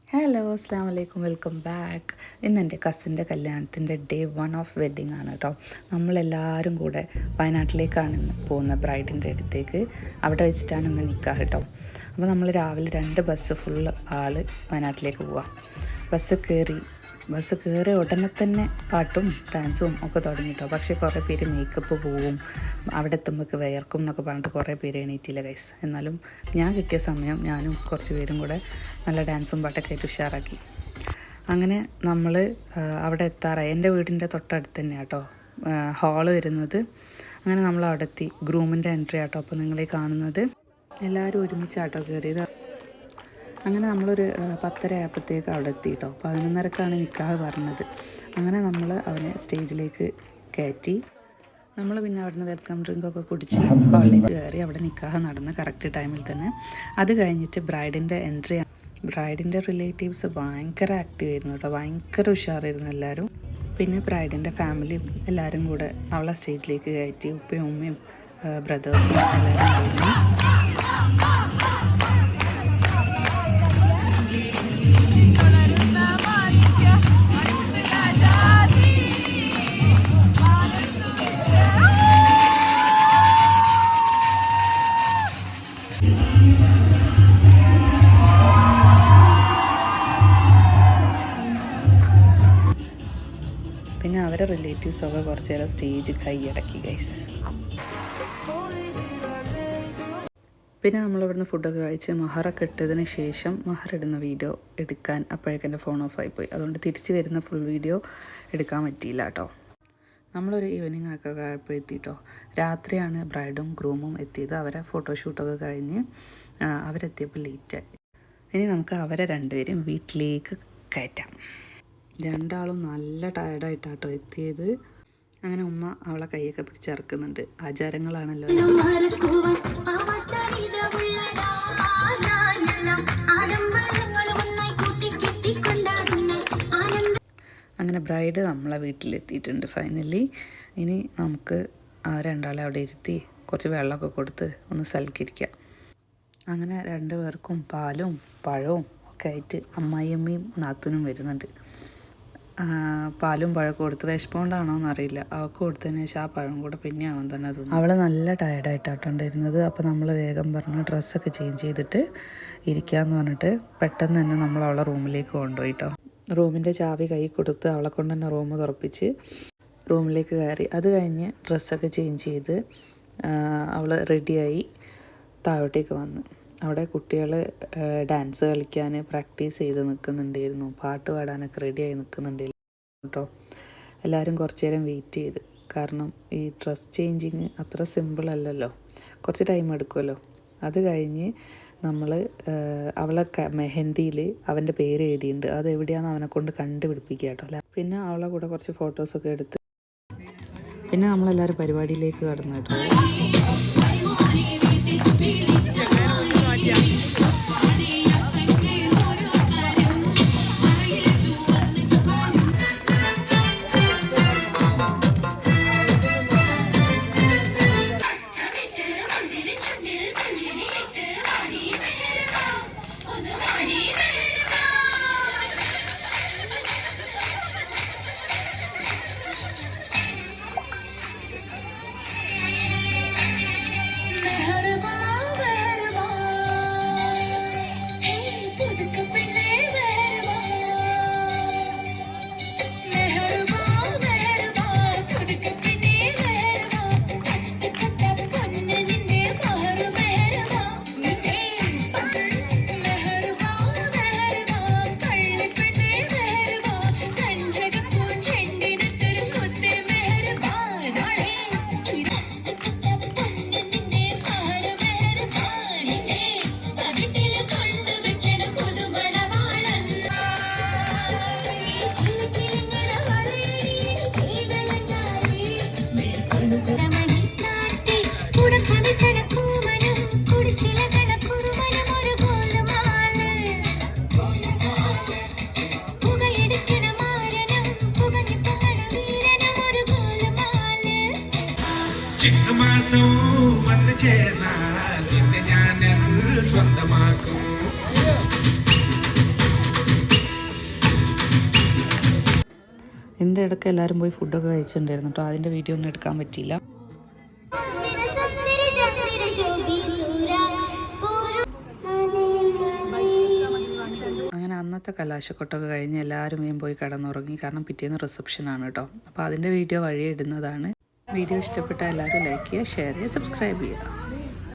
Hello അസ്സാം വലൈക്കും, welcome back. ഇന്ന് എൻ്റെ കസിൻ്റെ കല്യാണത്തിൻ്റെ ഡേ 1 ഓഫ് വെഡ്ഡിങ് ആണ് കേട്ടോ. നമ്മളെല്ലാവരും കൂടെ വയനാട്ടിലേക്കാണ് ഇന്ന് പോകുന്നത്, ബ്രൈഡിൻ്റെ അടുത്തേക്ക്. അവിടെ വെച്ചിട്ടാണ് ഇന്ന് നിൽക്കുക കേട്ടോ. അപ്പോൾ നമ്മൾ രാവിലെ 2 ബസ് ഫുള്ള് വയനാട്ടിലേക്ക് പോവാം. ബസ് കയറി ഉടനെ തന്നെ പാട്ടും ഡാൻസും ഒക്കെ തുടങ്ങി കേട്ടോ. പക്ഷേ കുറേ പേര് മേക്കപ്പ് പോവും, അവിടെ എത്തുമ്പോഴേക്ക് വിയർക്കും എന്നൊക്കെ പറഞ്ഞിട്ട് കുറേ പേര് എണീറ്റില്ല ഗൈസ്. എന്നാലും ഞാൻ കിട്ടിയ സമയം ഞാനും കുറച്ച് പേരും കൂടെ നല്ല ഡാൻസും പാട്ടൊക്കെ ആയിട്ട് ഉഷാറാക്കി. അങ്ങനെ നമ്മൾ അവിടെ എത്താറായി. എൻ്റെ വീടിൻ്റെ തൊട്ടടുത്ത് തന്നെയാണ് കേട്ടോ ഹാള് വരുന്നത്. അങ്ങനെ നമ്മൾ അവിടെ എത്തി. ഗ്രൂമിൻ്റെ എൻട്രി ആട്ടോ അപ്പോൾ നിങ്ങളീ കാണുന്നത്. എല്ലാവരും ഒരുമിച്ചാട്ടോ കയറിയത്. അങ്ങനെ നമ്മളൊരു 10:30 ആയപ്പോഴത്തേക്ക് അവിടെ എത്തി കേട്ടോ. 11:30ക്കാണ് നിക്കാഹ് പറഞ്ഞത്. അങ്ങനെ നമ്മൾ അവനെ സ്റ്റേജിലേക്ക് കയറ്റി. നമ്മൾ പിന്നെ അവിടുന്ന് വെൽക്കം ഡ്രിങ്കൊക്കെ കുടിച്ച് ഹാളിലേക്ക് കയറി. അവിടെ നിക്കാഹ് നടന്ന് കറക്റ്റ് ടൈമിൽ തന്നെ. അത് കഴിഞ്ഞിട്ട് ബ്രൈഡിൻ്റെ എൻട്രി. ബ്രൈഡിൻ്റെ റിലേറ്റീവ്സ് ഭയങ്കര ആക്റ്റീവ് ആയിരുന്നു കേട്ടോ, ഭയങ്കര ഉഷാറായിരുന്നു എല്ലാവരും. പിന്നെ ബ്രൈഡിൻ്റെ ഫാമിലിയും എല്ലാവരും കൂടെ അവളെ സ്റ്റേജിലേക്ക് കയറ്റി. ഉപ്പയും ഉമ്മയും ബ്രദേഴ്സും എല്ലാവരും ഉണ്ടായിരുന്നു. പിന്നെ അവരെ റിലേറ്റീവ്സൊക്കെ കുറച്ച് നേരം സ്റ്റേജ് കൈയടക്കി ഗൈസ്. പിന്നെ നമ്മളിവിടുന്ന് ഫുഡൊക്കെ കഴിച്ച് മഹറൊക്കെ ഇട്ടതിന് ശേഷം മഹറിടുന്ന വീഡിയോ എടുക്കാൻ അപ്പോഴേക്കും എൻ്റെ ഫോൺ ഓഫായി പോയി. അതുകൊണ്ട് തിരിച്ച് വരുന്ന ഫുൾ വീഡിയോ എടുക്കാൻ പറ്റിയില്ല കേട്ടോ. നമ്മളൊരു ഈവനിങ് ഒക്കെ എത്തിയിട്ടോ. രാത്രിയാണ് ബ്രൈഡും ഗ്രൂമും എത്തിയത്. അവരെ ഫോട്ടോഷൂട്ടൊക്കെ കഴിഞ്ഞ് അവരെത്തിയപ്പോൾ ലേറ്റായി. ഇനി നമുക്ക് അവരെ രണ്ടുപേരും വീട്ടിലേക്ക് കയറ്റാം. രണ്ടാളും നല്ല ടയർഡായിട്ടാട്ടോ എത്തിയത്. അങ്ങനെ ഉമ്മ അവളെ കൈയൊക്കെ പിടിച്ചിറക്കുന്നുണ്ട്. ആചാരങ്ങളാണല്ലോ. അങ്ങനെ ബ്രൈഡ് നമ്മളെ വീട്ടിലെത്തിയിട്ടുണ്ട് ഫൈനലി. ഇനി നമുക്ക് രണ്ടാളെ അവിടെ ഇരുത്തി കുറച്ച് വെള്ളമൊക്കെ കൊടുത്ത് ഒന്ന് സൽക്കരിക്കാം. അങ്ങനെ 2 പേർക്കും പാലും പഴവും ഒക്കെ ആയിട്ട് അമ്മായിയമ്മയും നാത്തൂനും വരുന്നുണ്ട്. പാലും പഴമൊക്കെ കൊടുത്ത് വിശപ്പുകൊണ്ടാണോ എന്നറിയില്ല. അവൾക്ക് കൊടുത്തതിന് ശേഷം ആ പഴം കൂടെ പിന്നെ ആവാൻ തന്നെ തോന്നുന്നു. അവൾ നല്ല ടയർഡായിട്ടാട്ടുണ്ടായിരുന്നത്. അപ്പോൾ നമ്മൾ വേഗം പറഞ്ഞ് ഡ്രസ്സൊക്കെ ചേഞ്ച് ചെയ്തിട്ട് ഇരിക്കാമെന്ന് പറഞ്ഞിട്ട് പെട്ടെന്ന് തന്നെ നമ്മൾ അവളെ റൂമിലേക്ക് കൊണ്ടുപോയിട്ടോ. റൂമിൻ്റെ ചാവി കൈ കൊടുത്ത് അവളെ കൊണ്ട് തന്നെ റൂം തുറപ്പിച്ച് റൂമിലേക്ക് കയറി. അത് കഴിഞ്ഞ് ഡ്രസ്സൊക്കെ ചേഞ്ച് ചെയ്ത് അവൾ റെഡിയായി താഴോട്ടേക്ക് വന്ന്. അവിടെ കുട്ടികൾ ഡാൻസ് കളിക്കാൻ പ്രാക്ടീസ് ചെയ്ത് നിൽക്കുന്നുണ്ടായിരുന്നു. പാട്ട് പാടാനൊക്കെ റെഡിയായി നിൽക്കുന്നുണ്ടായിരുന്നു കേട്ടോ. എല്ലാവരും കുറച്ച് നേരം വെയിറ്റ് ചെയ്ത്. കാരണം ഈ ഡ്രസ് ചേഞ്ചിങ് അത്ര സിമ്പിളല്ലല്ലോ, കുറച്ച് ടൈം എടുക്കുമല്ലോ. അത് കഴിഞ്ഞ് നമ്മൾ അവളെ മെഹന്തിയിൽ അവൻ്റെ പേര് എഴുതിയിട്ടുണ്ട്. അത് എവിടെയാണെന്ന് അവനെ കൊണ്ട് കണ്ടുപിടിപ്പിക്കുക കേട്ടോ. പിന്നെ അവളെ കൂടെ കുറച്ച് ഫോട്ടോസൊക്കെ എടുത്ത് പിന്നെ നമ്മളെല്ലാവരും പരിപാടിയിലേക്ക് കടന്നു കേട്ടോ. ചിങ്ങമാസം വന്നു ചേർന്നാൽ നിന്നെ ഞാൻ സ്വന്തമാക്കും. അതിൻ്റെ ഇടയ്ക്ക് എല്ലാവരും പോയി ഫുഡൊക്കെ കഴിച്ചിട്ടുണ്ടായിരുന്നു കേട്ടോ. അതിൻ്റെ വീഡിയോ ഒന്നും എടുക്കാൻ പറ്റിയില്ല. അങ്ങനെ അന്നത്തെ കലാശക്കൊട്ടൊക്കെ കഴിഞ്ഞ് എല്ലാവരും വേഗം പോയി കിടന്നുറങ്ങി. കാരണം പിറ്റേന്ന് റിസപ്ഷനാണ് കേട്ടോ. അപ്പോൾ അതിൻ്റെ വീഡിയോ വഴിയെ ഇടുന്നതാണ്. വീഡിയോ ഇഷ്ടപ്പെട്ട എല്ലാവരും ലൈക്ക് ചെയ്യുക, ഷെയർ ചെയ്യുക, സബ്സ്ക്രൈബ് ചെയ്യുക.